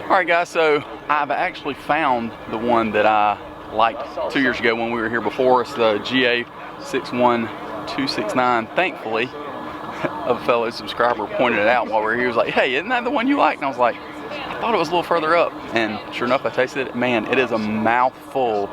Alright guys, so I've actually found the one that I liked 2 years ago when we were here before. It's the UGA 61269. Thankfully, a fellow subscriber pointed it out while we were here. He was like, hey, isn't that the one you like? And I was like, I thought it was a little further up. And sure enough, I tasted it. Man, it is a mouthful,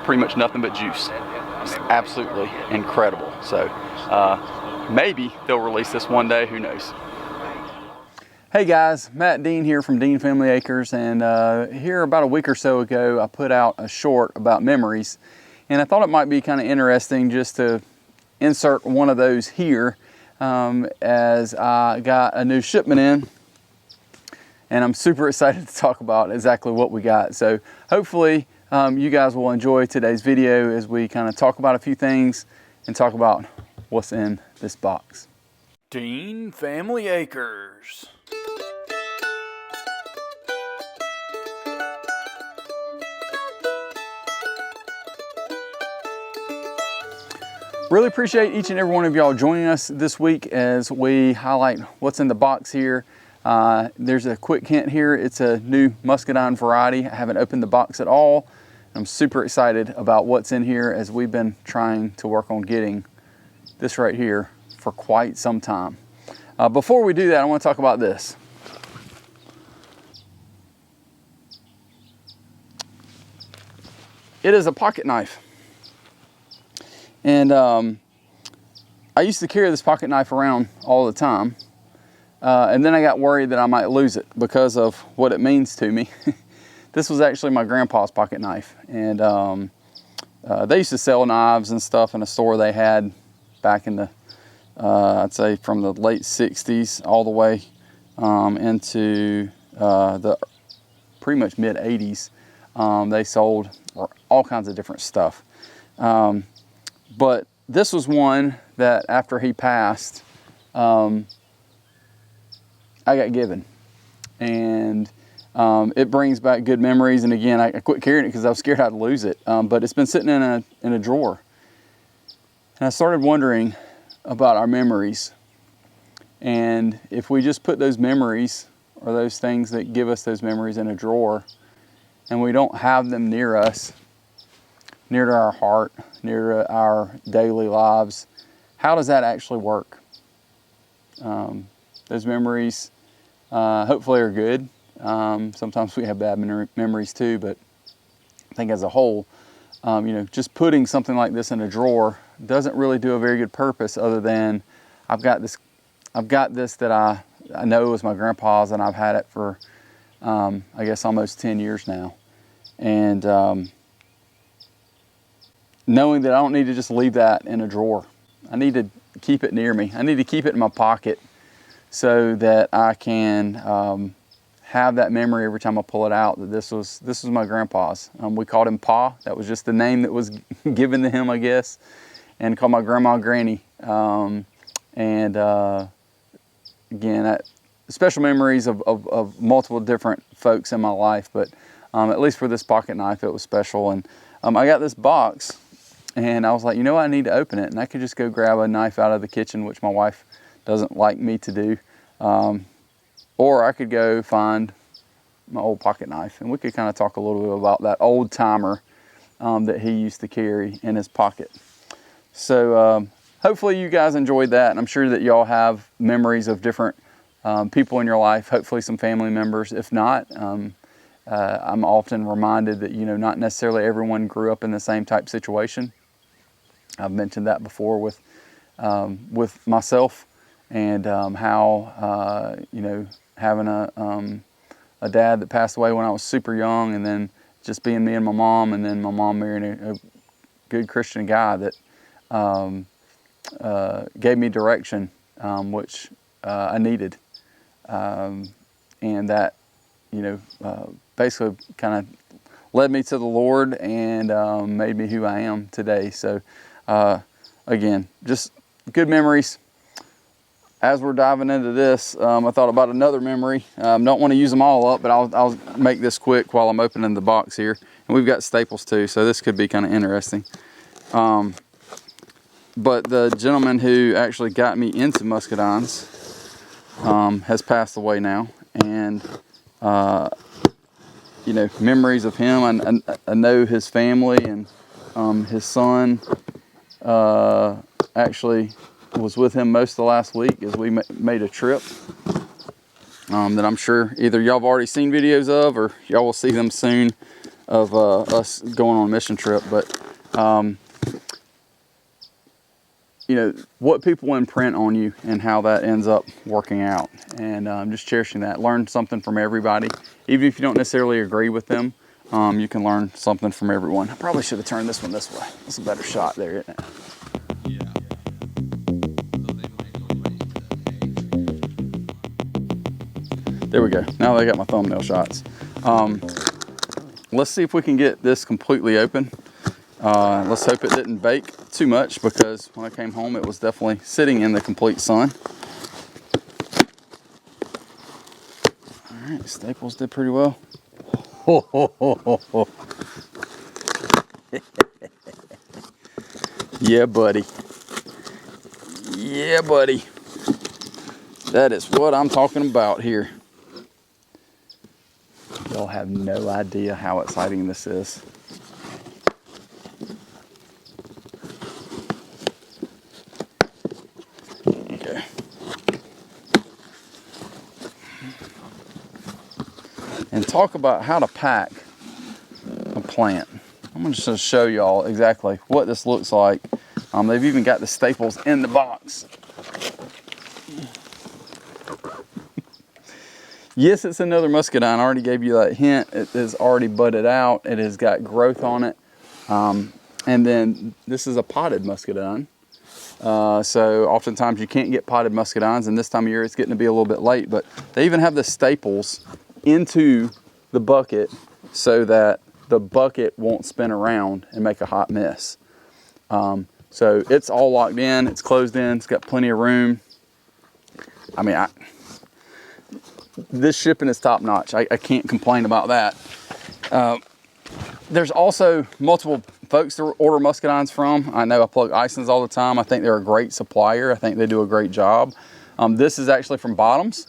pretty much nothing but juice. It's absolutely incredible. So maybe they'll release this one day, who knows. Hey guys, Matt Dean here from Dean Family Acres, and here about a week or so ago I put out a short about memories, and I thought it might be kind of interesting just to insert one of those here as I got a new shipment in, and I'm super excited to talk about exactly what we got. So hopefully you guys will enjoy today's video as we kind of talk about a few things and talk about what's in this box. Dean Family Acres. Really appreciate each and every one of y'all joining us this week as we highlight what's in the box here. There's a quick hint here. It's a new Muscadine variety. I haven't opened the box at all. I'm super excited about what's in here as we've been trying to work on getting this right here for quite some time. Before we do that, I want to talk about this. It is a pocket knife. And I used to carry this pocket knife around all the time. And then I got worried that I might lose it because of what it means to me. This was actually my grandpa's pocket knife. And they used to sell knives and stuff in a store they had back in the, I'd say from the late 60s all the way into the pretty much mid 80s. They sold all kinds of different stuff. But this was one that after he passed, I got given. And it brings back good memories. And again, I quit carrying it because I was scared I'd lose it. But it's been sitting in a drawer. And I started wondering about our memories. And if we just put those memories or those things that give us those memories in a drawer and we don't have them near us, near to our heart, near to our daily lives, how does that actually work? Those memories hopefully are good. Sometimes we have bad memories too, but I think as a whole, just putting something like this in a drawer doesn't really do a very good purpose other than I've got this that I know was my grandpa's, and I've had it for I guess almost 10 years now. And knowing that I don't need to just leave that in a drawer. I need to keep it near me. I need to keep it in my pocket so that I can have that memory every time I pull it out that this was my grandpa's. We called him Pa. That was just the name that was given to him, I guess, and called my grandma Granny. Again, special memories of multiple different folks in my life, but at least for this pocket knife, it was special. And I got this box, and I was like, you know what, I need to open it. And I could just go grab a knife out of the kitchen, which my wife doesn't like me to do. Or I could go find my old pocket knife, and we could kind of talk a little bit about that old timer that he used to carry in his pocket. So hopefully you guys enjoyed that, and I'm sure that y'all have memories of different people in your life, hopefully some family members. If not, I'm often reminded that, not necessarily everyone grew up in the same type situation. I've mentioned that before with myself, and how having a dad that passed away when I was super young, and then just being me and my mom, and then my mom marrying a good Christian guy that gave me direction, which I needed, and that basically kind of led me to the Lord and made me who I am today. So again, just good memories. As we're diving into this, I thought about another memory. Don't want to use them all up, but I'll make this quick while I'm opening the box here. And we've got staples too, so this could be kind of interesting. But the gentleman who actually got me into Muscadines has passed away now. And you know, memories of him. I know his family, and his son actually was with him most of the last week as we made a trip that I'm sure either y'all have already seen videos of, or y'all will see them soon, of us going on a mission trip. But you know, what people imprint on you and how that ends up working out, and just cherishing that. Learn something from everybody, even if you don't necessarily agree with them. You can learn something from everyone. I probably should have turned this one this way. That's a better shot there, isn't it? There we go. Now they got my thumbnail shots. Let's see if we can get this completely open. Let's hope it didn't bake too much, because when I came home it was definitely sitting in the complete sun. All right, staples did pretty well. Yeah, buddy. Yeah, buddy. That is what I'm talking about here. Y'all have no idea how exciting this is. Okay. And talk about how to pack a plant. I'm just going to show y'all exactly what this looks like. They've even got the staples in the box. Yes, it's another muscadine. I already gave you that hint. It is already budded out. It has got growth on it. And then this is a potted muscadine. So oftentimes you can't get potted muscadines, and this time of year it's getting to be a little bit late, but they even have the staples into the bucket so that the bucket won't spin around and make a hot mess. So it's all locked in, it's closed in, it's got plenty of room. I mean, this shipping is top notch. I can't complain about that. There's also multiple folks to order muscadines from. I know I plug Isons all the time. I think they're a great supplier. I think they do a great job. This is actually from Bottoms.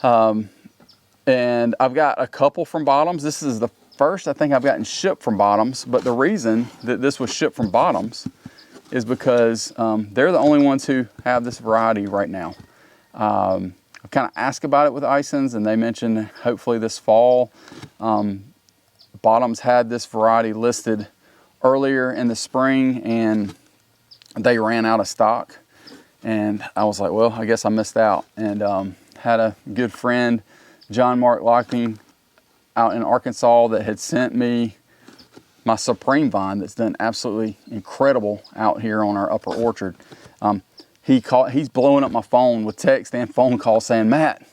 And I've got a couple from Bottoms. This is the first I think I've gotten shipped from Bottoms, but the reason that this was shipped from Bottoms is because they're the only ones who have this variety right now. I kind of asked about it with Isons, and they mentioned hopefully this fall. Bottoms had this variety listed earlier in the spring, and they ran out of stock. And I was like, well, I guess I missed out. And had a good friend, John Mark Lockney, out in Arkansas, that had sent me my Supreme vine that's done absolutely incredible out here on our upper orchard. He's blowing up my phone with text and phone calls saying, Matt,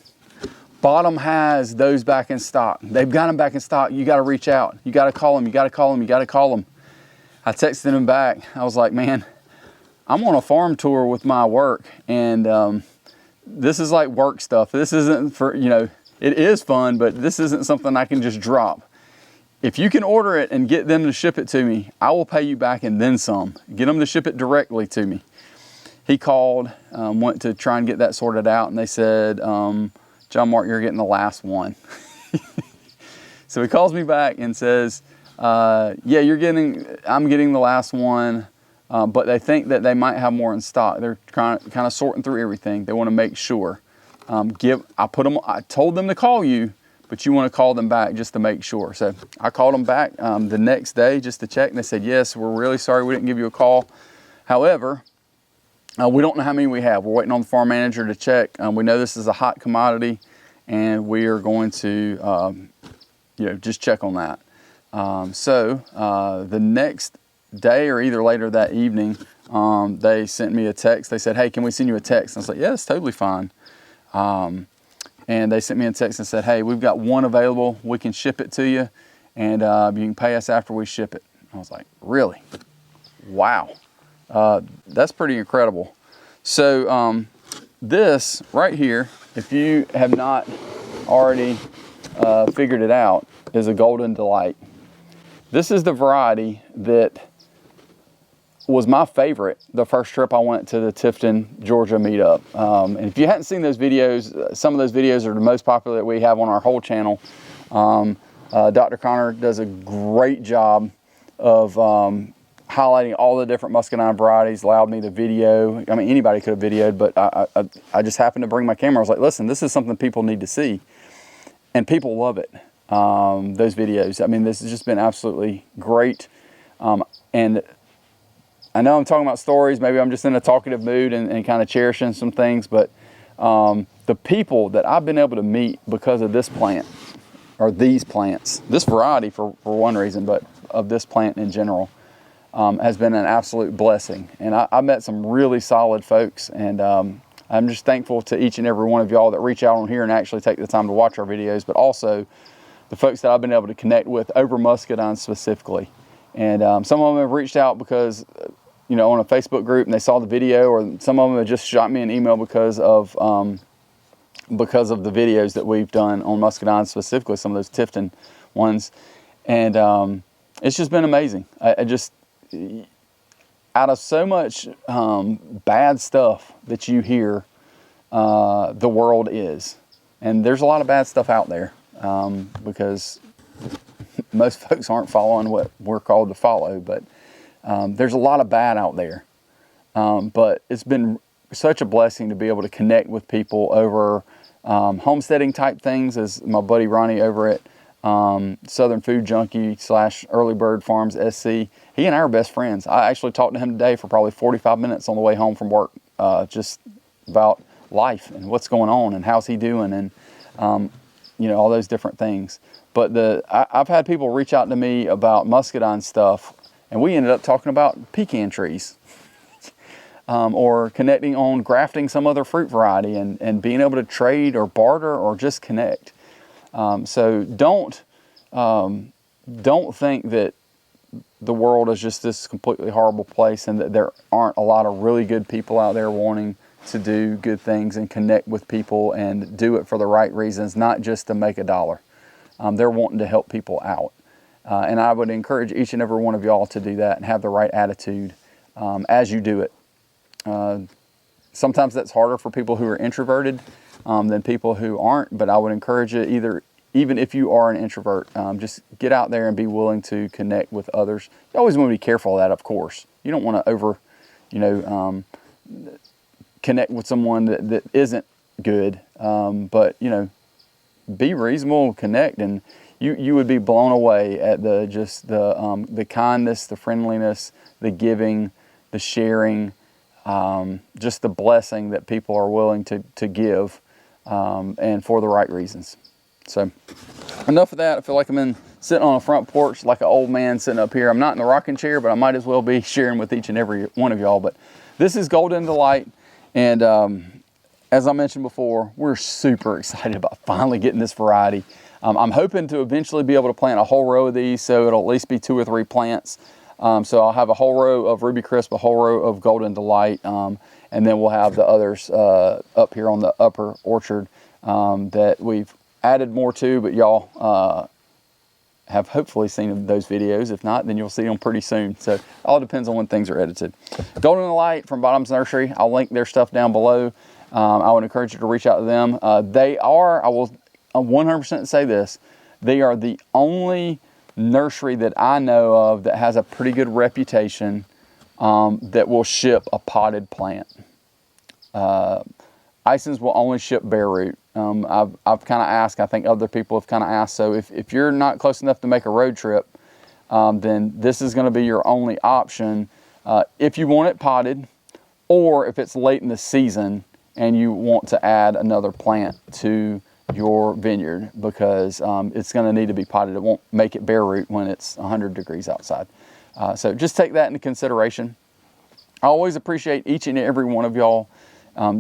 Bottom has those back in stock. They've got them back in stock. You got to reach out. You got to call them. You got to call them. You got to call them. I texted him back. I was like, man, I'm on a farm tour with my work, and this is like work stuff. This isn't for, you know, it is fun, but this isn't something I can just drop. If you can order it and get them to ship it to me, I will pay you back and then some. Get them to ship it directly to me. He called, went to try and get that sorted out, and they said, John Mark, you're getting the last one. So he calls me back and says, yeah, I'm getting the last one, but they think that they might have more in stock. They're kind of sorting through everything. They want to make sure. I told them to call you, but you want to call them back just to make sure. So I called them back the next day just to check, and they said, yes, we're really sorry we didn't give you a call. However, we don't know how many we have. We're waiting on the farm manager to check. We know this is a hot commodity, and we are going to, just check on that. So the next day, or either later that evening, they sent me a text. They said, hey, can we send you a text? And I was like, yeah, it's totally fine. And they sent me a text and said, hey, we've got one available. We can ship it to you, and you can pay us after we ship it. I was like, really? Wow. That's pretty incredible. So this right here, if you have not already figured it out, is a Golden Delight. This is the variety that was my favorite the first trip I went to the Tifton, Georgia meetup. And if you hadn't seen those videos, some of those videos are the most popular that we have on our whole channel. Dr. Connor does a great job of highlighting all the different Muscadine varieties, allowed me to video. I mean, anybody could have videoed, but I just happened to bring my camera. I was like, listen, this is something people need to see. And people love it, those videos. I mean, this has just been absolutely great. And I know I'm talking about stories. Maybe I'm just in a talkative mood and kind of cherishing some things. But the people that I've been able to meet because of this plant, or these plants, this variety for one reason, but of this plant in general, has been an absolute blessing. And I met some really solid folks, and I'm just thankful to each and every one of y'all that reach out on here and actually take the time to watch our videos, but also the folks that I've been able to connect with over Muscadine specifically. And some of them have reached out because, you know, on a Facebook group and they saw the video, or some of them have just shot me an email because of the videos that we've done on Muscadine, specifically some of those Tifton ones. And it's just been amazing. I just, out of so much bad stuff that you hear, the world is. And there's a lot of bad stuff out there because most folks aren't following what we're called to follow. But there's a lot of bad out there. But it's been such a blessing to be able to connect with people over homesteading type things, as my buddy Ronnie over at Southern Food Junkie / Early Bird Farms SC. He and I are best friends. I actually talked to him today for probably 45 minutes on the way home from work, just about life and what's going on and how's he doing, and you know, all those different things. But I've had people reach out to me about Muscadine stuff, and we ended up talking about pecan trees. Or connecting on grafting some other fruit variety and being able to trade or barter or just connect. So don't think that the world is just this completely horrible place and that there aren't a lot of really good people out there wanting to do good things and connect with people and do it for the right reasons, not just to make a dollar. They're wanting to help people out. And I would encourage each and every one of y'all to do that and have the right attitude as you do it. Sometimes that's harder for people who are introverted than people who aren't, but I would encourage you, even if you are an introvert, just get out there and be willing to connect with others. You always want to be careful of that, of course. You don't want to connect with someone that isn't good, but, you know, be reasonable, connect, and you would be blown away at the kindness, the friendliness, the giving, the sharing, just the blessing that people are willing to give, and for the right reasons. So enough of that. I feel like I'm sitting on a front porch like an old man sitting up here. I'm not in the rocking chair, but I might as well be sharing with each and every one of y'all. But this is Golden Delight, and as I mentioned before, we're super excited about finally getting this variety. I'm hoping to eventually be able to plant a whole row of these, so it'll at least be 2 or 3 plants. So I'll have a whole row of Ruby Crisp, a whole row of Golden Delight, and then we'll have the others up here on the upper orchard that we've added more to, but y'all have hopefully seen those videos. If not, then you'll see them pretty soon. So it all depends on when things are edited. Golden Delight from Bottoms Nursery. I'll link their stuff down below. I would encourage you to reach out to them. They are, I will 100% say this, they are the only nursery that I know of that has a pretty good reputation that will ship a potted plant. Ison's will only ship bare root. I've kind of asked, I think other people have kind of asked, so if you're not close enough to make a road trip, then this is going to be your only option if you want it potted, or if it's late in the season and you want to add another plant to your vineyard, because it's going to need to be potted. It won't make it bare root when it's 100 degrees outside. So just take that into consideration. I always appreciate each and every one of y'all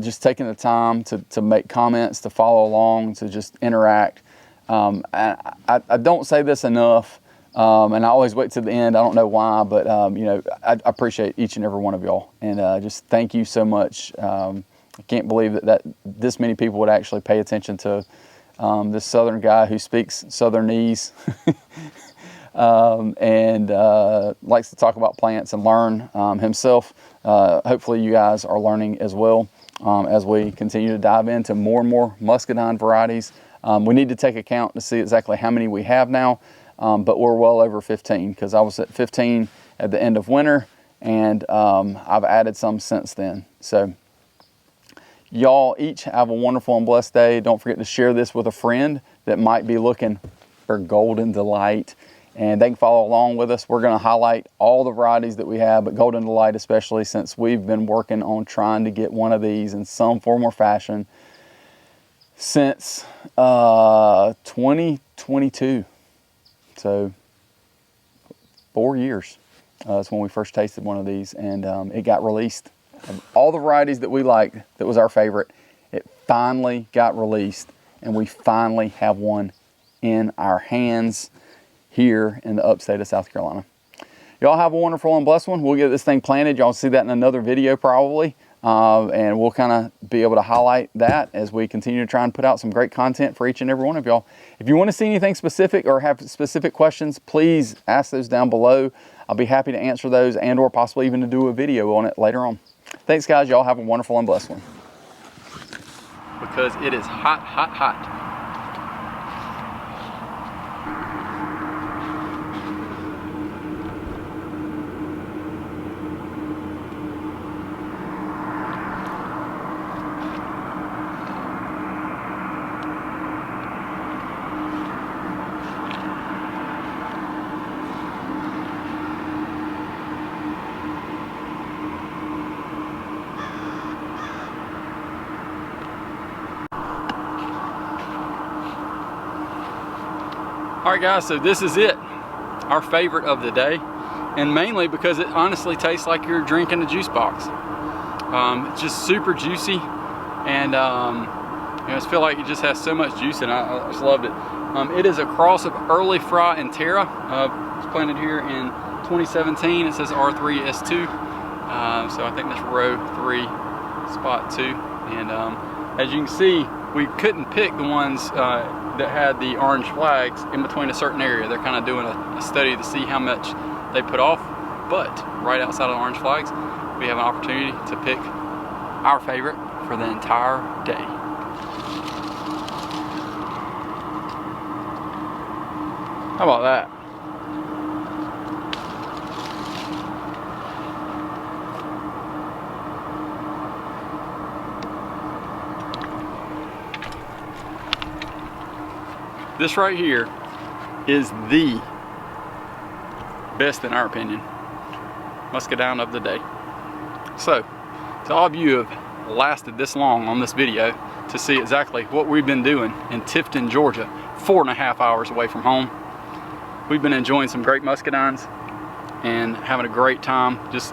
just taking the time to make comments, to follow along, to just interact. I don't say this enough, and I always wait to the end. I don't know why, but you know, I appreciate each and every one of y'all, and just thank you so much. I can't believe that this many people would actually pay attention to this Southern guy who speaks Southernese and likes to talk about plants and learn himself. Hopefully you guys are learning as well as we continue to dive into more and more Muscadine varieties. We need to take account to see exactly how many we have now, but we're well over 15 because I was at 15 at the end of winter, and I've added some since then. So y'all each have a wonderful and blessed day. Don't forget to share this with a friend that might be looking for Golden Delight, and they can follow along with us. We're going to highlight all the varieties that we have, but Golden Delight especially, since we've been working on trying to get one of these in some form or fashion since 2022. So 4 years. That's when we first tasted one of these, and it got released. All the varieties that we liked, that was our favorite, it finally got released, and we finally have one in our hands here in the upstate of South Carolina. Y'all have a wonderful and blessed one. We'll get this thing planted. Y'all see that in another video probably, and we'll kind of be able to highlight that as we continue to try and put out some great content for each and every one of y'all. If you want to see anything specific or have specific questions, please ask those down below. I'll be happy to answer those and or possibly even to do a video on it later on. Thanks guys, y'all have a wonderful and blessed one. Because it is hot, hot, hot. All right guys, so this is it, our favorite of the day, and mainly because it honestly tastes like you're drinking a juice box. It's just super juicy, and I just feel like it just has so much juice, and I just loved it. It is a cross of Early Fry and Terra. It's planted here in 2017. It says R3S2, so I think that's row 3, spot 2, and as you can see, we couldn't pick the ones that had the orange flags in between a certain area. They're kind of doing a study to see how much they put off, but right outside of the orange flags, we have an opportunity to pick our favorite for the entire day. How about that? This right here is the best, in our opinion, Muscadine of the day. So, to all of you who have lasted this long on this video to see exactly what we've been doing in Tifton, Georgia, 4.5 hours away from home, we've been enjoying some great Muscadines and having a great time just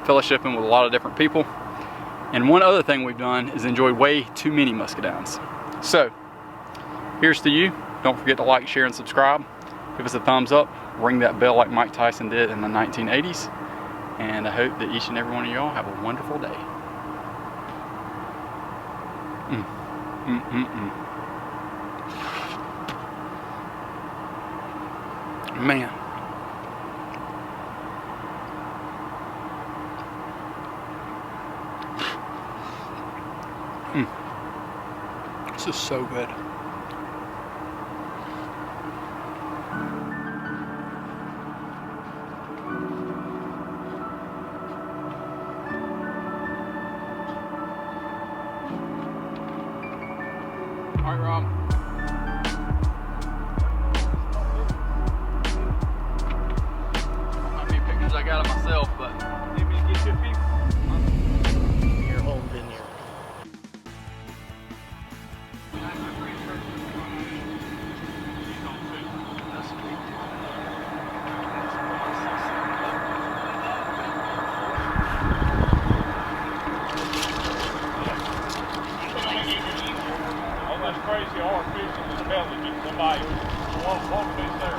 fellowshipping with a lot of different people. And one other thing we've done is enjoy way too many Muscadines. So, here's to you. Don't forget to like, share, and subscribe. Give us a thumbs up. Ring that bell like Mike Tyson did in the 1980s. And I hope that each and every one of y'all have a wonderful day. Man. This is so good. All right, Rob. How many pictures I got of myself, but need me to get you a few. Your home vineyard. That's crazy hard fishing in the belly, getting somebody one fish there.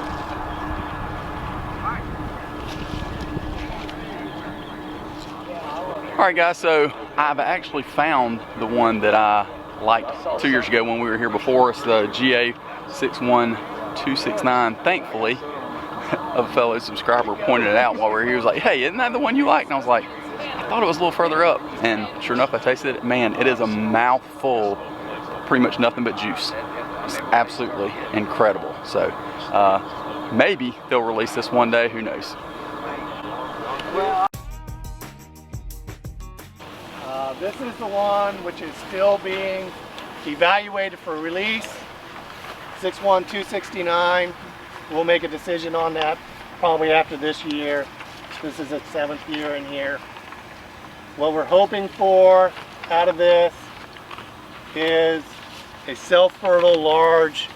All right guys, so I've actually found the one that I liked 2 years ago when we were here before. It's the UGA 61269. Thankfully, a fellow subscriber pointed it out while we were here. He was like, hey, isn't that the one you like? And I was like, I thought it was a little further up. And sure enough, I tasted it. Man, it is a mouthful, pretty much nothing but juice. It's absolutely incredible. So maybe they'll release this one day, who knows. This is the one which is still being evaluated for release. 61269. We'll make a decision on that probably after this year. This is its 7th year in here. What we're hoping for out of this is a self-fertile large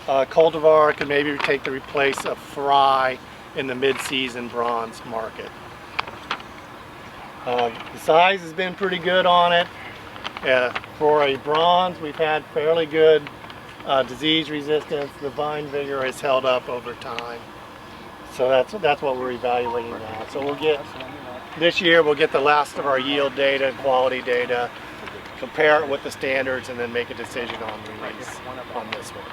cultivar could maybe take the replace of Fry in the mid-season bronze market. The size has been pretty good on it. For a bronze, we've had fairly good disease resistance. The vine vigor has held up over time. So that's what we're evaluating now. So we'll get, this year we'll get the last of our yield data, quality data, compare it with the standards, and then make a decision on release on this one.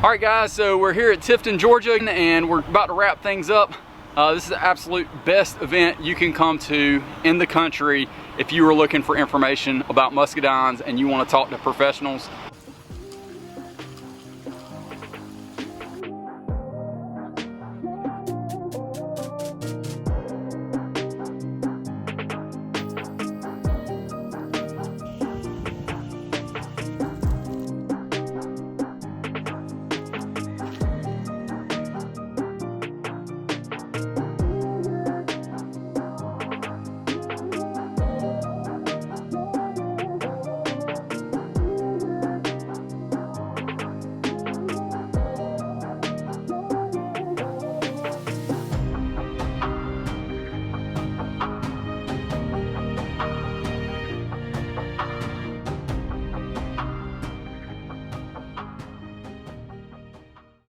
All right guys, so we're here at Tifton, Georgia, and we're about to wrap things up. This is the absolute best event you can come to in the country if you are looking for information about muscadines and you want to talk to professionals.